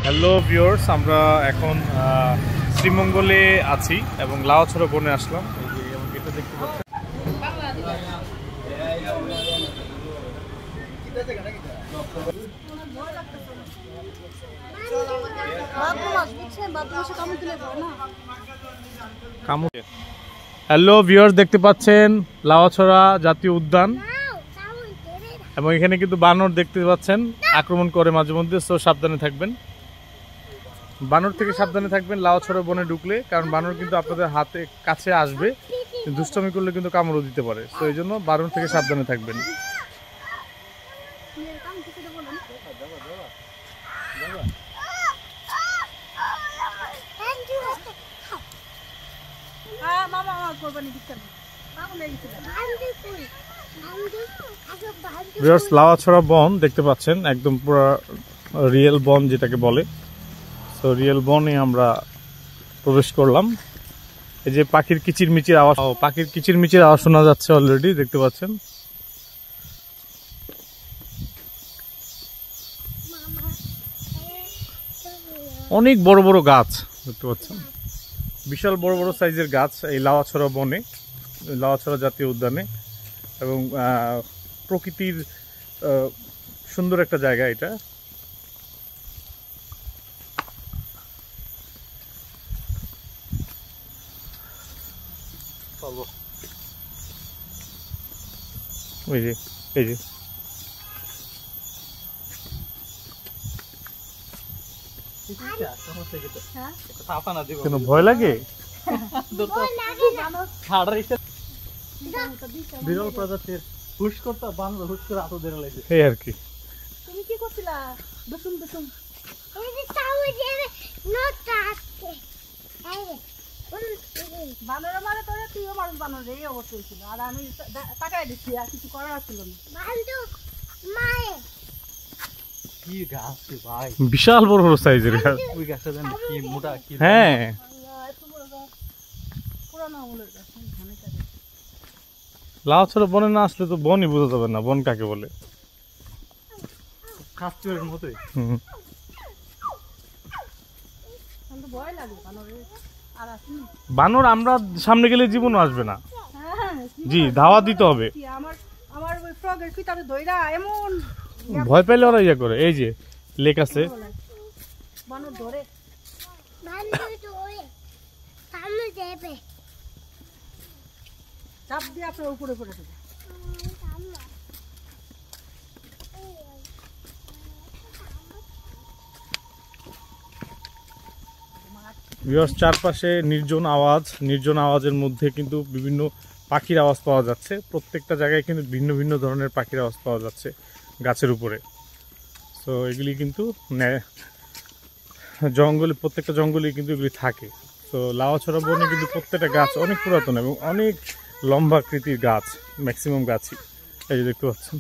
Hello viewers, আমরা এখন শ্রীমঙ্গলে আছি এবং লাউয়াছড়া বনে আসলাম। এই যে এবং এটা দেখতে পাচ্ছেন হ্যালো ভিউয়ার্স, দেখতে পাচ্ছেন লাউয়াছড়া জাতীয় উদ্যান এবং এখানে কিন্তু বানর দেখতে পাচ্ছেন আক্রমণ করে মাঝে মধ্যে। সো সাবধানে থাকবেন, বানর থেকে সাবধানে থাকবেন লাউয়াছড়া বনে ঢুকলে, কারণ বানর কিন্তু আপনাদের হাতে কাছে আসবে, দুষ্টমি করলে কিন্তু কামড়ও দিতে পারে। তো এই জন্য বানর থেকে সাবধানে থাকবেন। লাউয়াছড়া বন দেখতে পাচ্ছেন, একদম পুরো রিয়েল বন যেটাকে বলে। তো রিয়েল বনে আমরা প্রবেশ করলাম। এই যে পাখির কিচিরমিচির আওয়াজ, পাখির কিচিরমিচির আওয়াজ শোনা যাচ্ছে অলরেডি, দেখতে পাচ্ছেন। অনেক বড় বড় গাছ দেখতে পাচ্ছেন, বিশাল বড় বড় সাইজের গাছ এই লাউয়াছড়া বনে, লাউয়াছড়া জাতীয় উদ্যানে। এবং প্রকৃতির সুন্দর একটা জায়গা এটা। এই যে এই যে কেন ভয় লাগে? বিরল প্রজাতির হুশ করতে বানর হুশ করে আতো দেরা লাগছে এই আর কি। তুমি কি করছিলা? দুসুম দুসুম এই যে তাও যে নটা আছে এই বানর মারে তোরে তুইও মানুষ বানর এই অবস্থা ছিল, আর আমি তাকায় দিছি, আর কিছু করার ছিল না। বান্দু মায়ে কি গাছ রে ভাই, বিশাল বড় বড় সাইজের গাছ। ওই গাছটা জানি কি মোটা কি, হ্যাঁ এত বড় গাছ, পুরানো আমলের গাছ। লাউয়াছড়া বনে না আসলে তো বনই বোঝা যাবে না বন কাকে বলে। কাস্টুরের মতোই। বানর আমরা সামনে গেলে জীবনও আসবে না। জি, ধাওয়া দিতে হবে। ভয় পেলে ওরা ইয়ে করে। এই যে লেক আছে, চারপাশে নির্জন আওয়াজ, নির্জন আওয়াজের মধ্যে কিন্তু বিভিন্ন পাখির আওয়াজ পাওয়া যাচ্ছে। প্রত্যেকটা জায়গায় কিন্তু ভিন্ন ভিন্ন ধরনের পাখির আওয়াজ পাওয়া যাচ্ছে গাছের উপরে। তো এগুলি কিন্তু জঙ্গলে, প্রত্যেকটা জঙ্গলে কিন্তু এগুলি থাকে। তো লাউয়াছড়া বনে কিন্তু প্রত্যেকটা গাছ অনেক পুরাতন এবং অনেক লম্বা আকৃতির গাছ, ম্যাক্সিমাম গাছই। এই যে দেখতে পাচ্ছেন।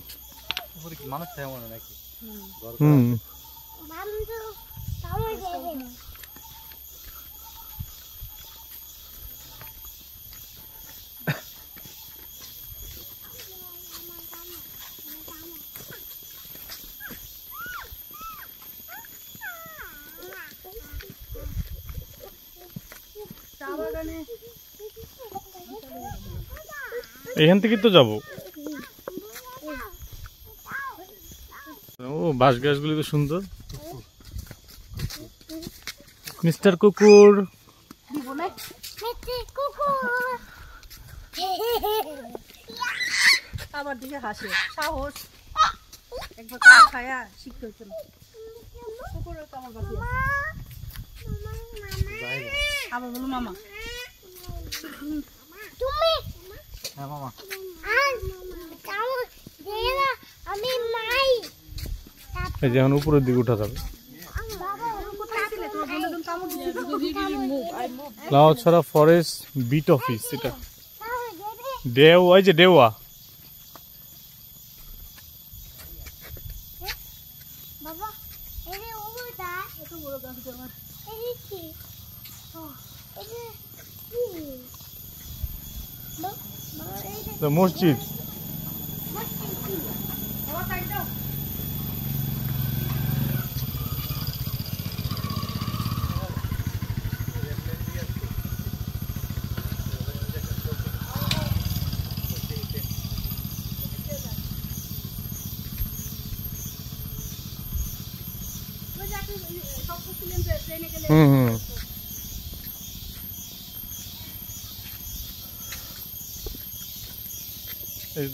এখান থেকে তো যাবো। ও বাঁশ গাছগুলি তো সুন্দর। মিস্টার কুকুর আমার দিকে হাসে, সাহস একবার কাম খায়া শিখতে হচ্ছে না। কুকুরের তো আমার বাকি আছে। আবার বলো মামা। তুমি হ্যাঁ মামা আমি নাই। এই যে এখন উপরের দিকে উঠা যাবে। লাউছড়া ফরেস্ট বিট অফিস, এটা দেও, ওই যে দেওয়া। মসজিদ এই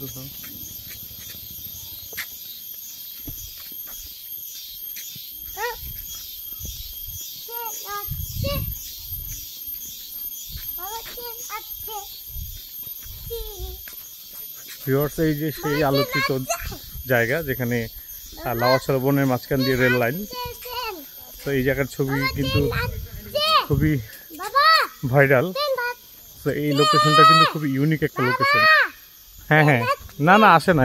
তো এই যে সেই আলোকিত জায়গা যেখানে লাউছড়া বনের মাঝখান দিয়ে রেল লাইন। তো এই জায়গার ছবি কিন্তু খুবই ভাইরাল। তো এই লোকেশনটা কিন্তু খুবই ইউনিক একটা লোকেশন। হ্যাঁ হ্যাঁ, না না আসে না।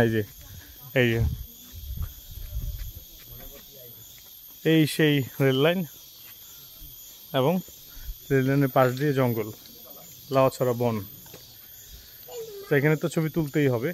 এই সেই রেল লাইন এবং রেল লাইনের পাশ দিয়ে জঙ্গল, লাউছড়া বন। তো এখানে তো ছবি তুলতেই হবে।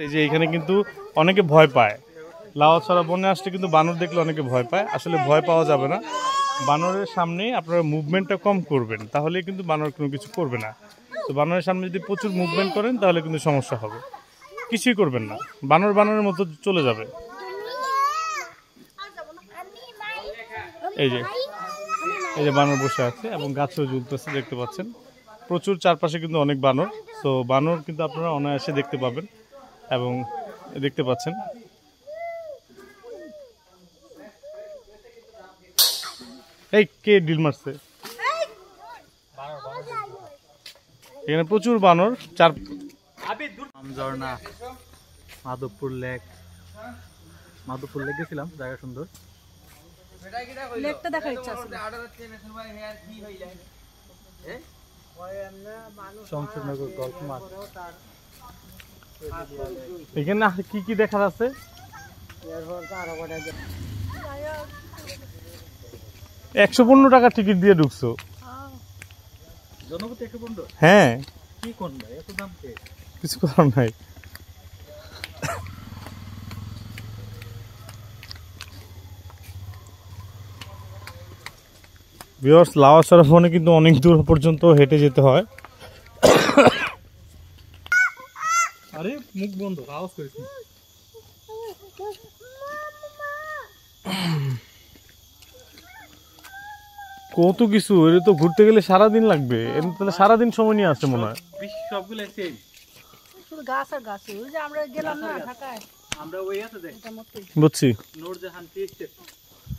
এই যে এখানে কিন্তু অনেকে ভয় পায়, লাউছড়া বনে আসলে কিন্তু বানর দেখলে অনেকে ভয় পায়। আসলে ভয় পাওয়া যাবে না। বানরের সামনে আপনারা মুভমেন্টটা কম করবেন, তাহলে কিন্তু বানর কোনো কিছু করবে না। তো বানরের সামনে যদি প্রচুর মুভমেন্ট করেন তাহলে কিন্তু সমস্যা হবে। কিছুই করবেন না, বানরের মতো চলে যাবে। এই যে বানর বসে আছে এবং গাছেও ঝুলতেছে, দেখতে পাচ্ছেন। প্রচুর চারপাশে কিন্তু অনেক বানর। তো বানর কিন্তু আপনারা অনায়াসে দেখতে পাবেন এবং দেখতে পাচ্ছেন। এই কে ডিল মারছে? এখানে প্রচুর বানর। ঝর্ণা, মাধবপুর লেক গেছিলাম, জায়গা সুন্দর। লেকটা দেখার ইচ্ছা আছে। শমশেরনগর গল্ফ মাঠ। এখানে কি কি দেখার আছে? 115 টাকা টিকিট দিয়ে ঢুকছো? হ্যাঁ, কিছু করার নাই। ভিউয়ার্স, লাউছড়া বনে কিন্তু অনেক দূর পর্যন্ত হেঁটে যেতে হয়। আরে মুখ বন্ধ, আওয়াজ করিস না। কত কিছু, এটা তো ঘুরতে গেলে সারাদিন লাগবে। তাহলে সারাদিন সময় নিয়ে আসছে মনে হয়। সবগুলো সেম, শুধু গাছ আর গাছ। ওই যে আমরা গেলাম না ঢাকায়, আমরা ওই আছে দেখ, বুঝছি, নূরজাহান টি স্টেট,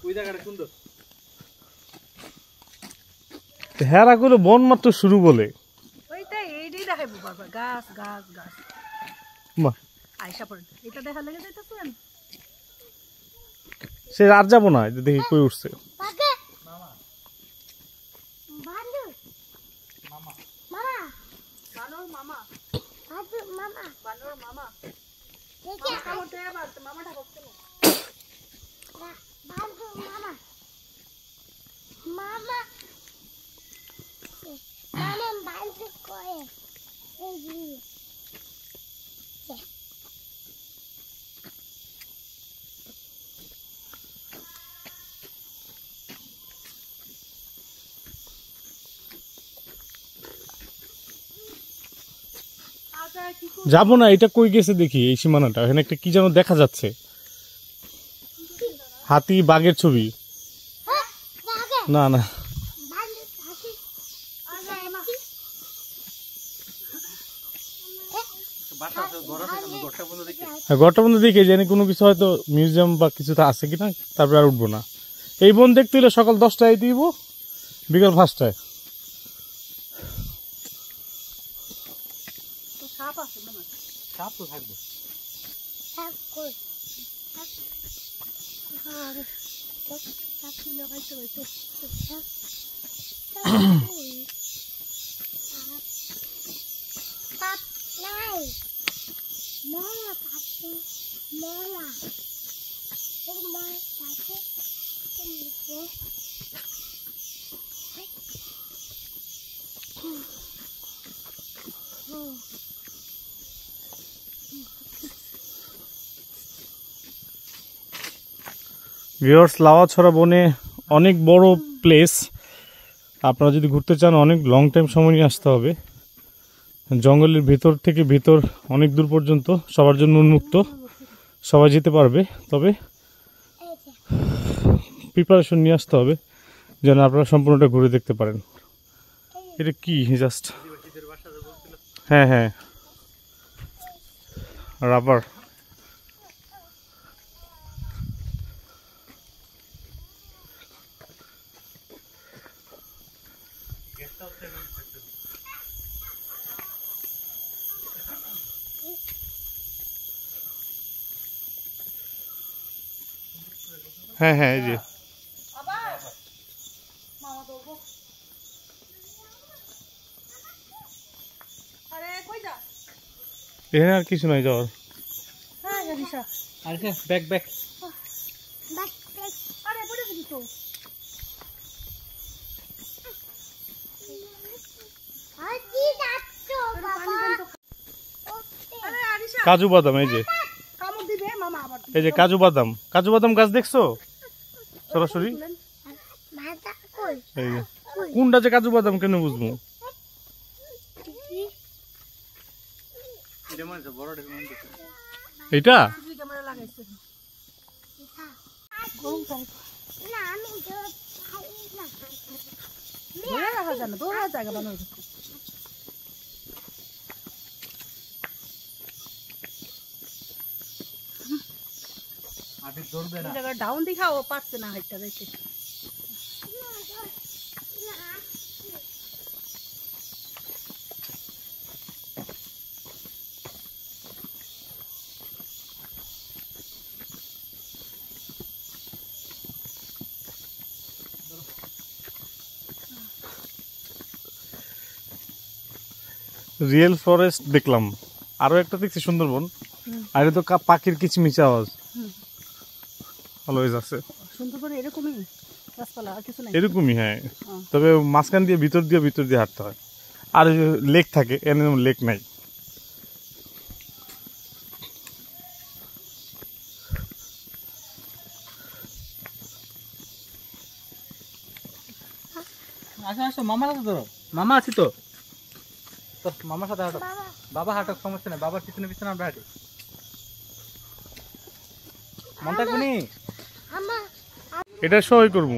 ওই জায়গাটা সুন্দর। হেরা করে বন মাত্র শুরু বলে ওইটাই, এইটাই দেখাইবো বারবার, গাছ গাছ গাছ। বাহ, আয়শা পড়ে এটা দেখা লেগে যাইতেছেন। সে আর যাবো না, দেখি কই উঠছে। যাবো না, এটা কই গেছে দেখি এই সীমানাটা, এখানে একটা কি যেন দেখা যাচ্ছে, হাতি বাঘের ছবি। না না ঘরটা বন্ধু দেখে জানি কোনো কিছু হয়তো মিউজিয়াম বা কিছুটা আছে কিনা, তারপরে আর উঠবো না। এই বন দেখতে হলে সকাল 10টায় দিব, বিকাল 5টায়। সাপ তো থাকবে। ভিউয়ার্স, লাওয়াছড়া বনে অনেক বড় প্লেস। আপনারা যদি ঘুরতে চান অনেক লং টাইম সময় নিয়ে আসতে হবে। জঙ্গলের ভিতর থেকে ভিতর অনেক দূর পর্যন্ত সবার জন্য উন্মুক্ত, সবাই যেতে পারবে। তবে প্রিপারেশন নিয়ে আসতে হবে যেন আপনারা সম্পূর্ণটা ঘুরে দেখতে পারেন। এটা কি জাস্ট, হ্যাঁ হ্যাঁ রাবার। হ্যাঁ হ্যাঁ এই যে এখানে আর কিছু নাই যাওয়ার। ব্যাক ব্যাক কাজু বাদাম, এই যে এই যে কাজু বাদাম, কাজু বাদাম গাছ দেখছো সরাসরি? এই যে কোনটা যে কাজু বাদাম কেন বুঝবো? এইটা ডাউন দিখা ও পারছে না হাইটটা দেখে। রিয়েল ফরেস্ট দেখলাম, আরো একটা দেখছি সুন্দরবন। আর এটা তো পাখির কিচমিচি আওয়াজ অলওয়েজ আছে। সুন্দরবন এরকমই গাছপালা আর কিছু নাই? এরকমই হ্যাঁ, তবে মাঝখান দিয়ে ভিতর দিয়ে হাঁটতে হয়। আর লেক থাকে, এখানে লেক নাই। আসো আসো, মামার সাথে ধরো, মামা আছি তো, মামার সাথে হাঁটো। বাবা হাঁটো, সমস্যা নেই, বাবার পিছনে পিছনে আমরা হাঁটি। মন থাকবে নি, এটা সবাই করবো।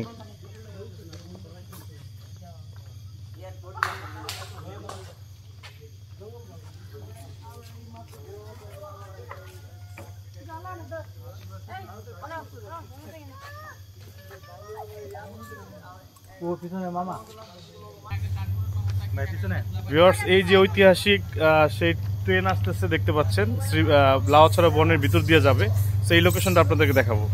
ও পিছনে মামা, ভিউয়ার্স, এই যে ঐতিহাসিক সেই ট্রেন আসতেছে দেখতে পাচ্ছেন, লাওয়াছড়া বনের ভিতর দিয়ে যাবে। সেই লোকেশনটা আপনাদেরকে দেখাবো।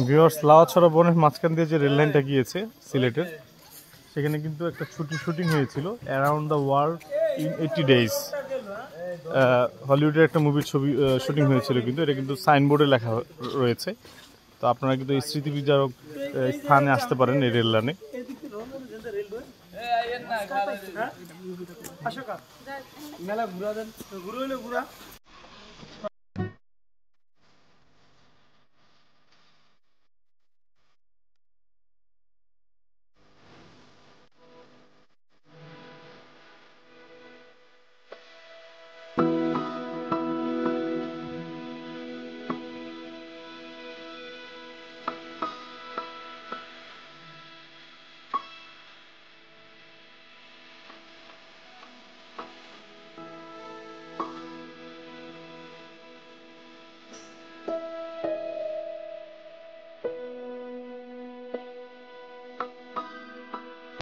ভিউয়ার্স, লাউয়াছড়া বনের মাঝখান দিয়ে যে রেল লাইনটা গিয়েছে সিলেটের, সেখানে কিন্তু একটা শুটিং হয়েছিল around the world in 80 days। হলিউডের একটা মুভির ছবি শুটিং হয়েছিল, কিন্তু এটা কিন্তু সাইনবোর্ডে লেখা রয়েছে। তো আপনারা কিন্তু এই স্মৃতি বিচারক স্থানে আসতে পারেন এই রেল লাইনে। মেলা ঘুরা দেন, ঘুরো হইলে ঘুরা।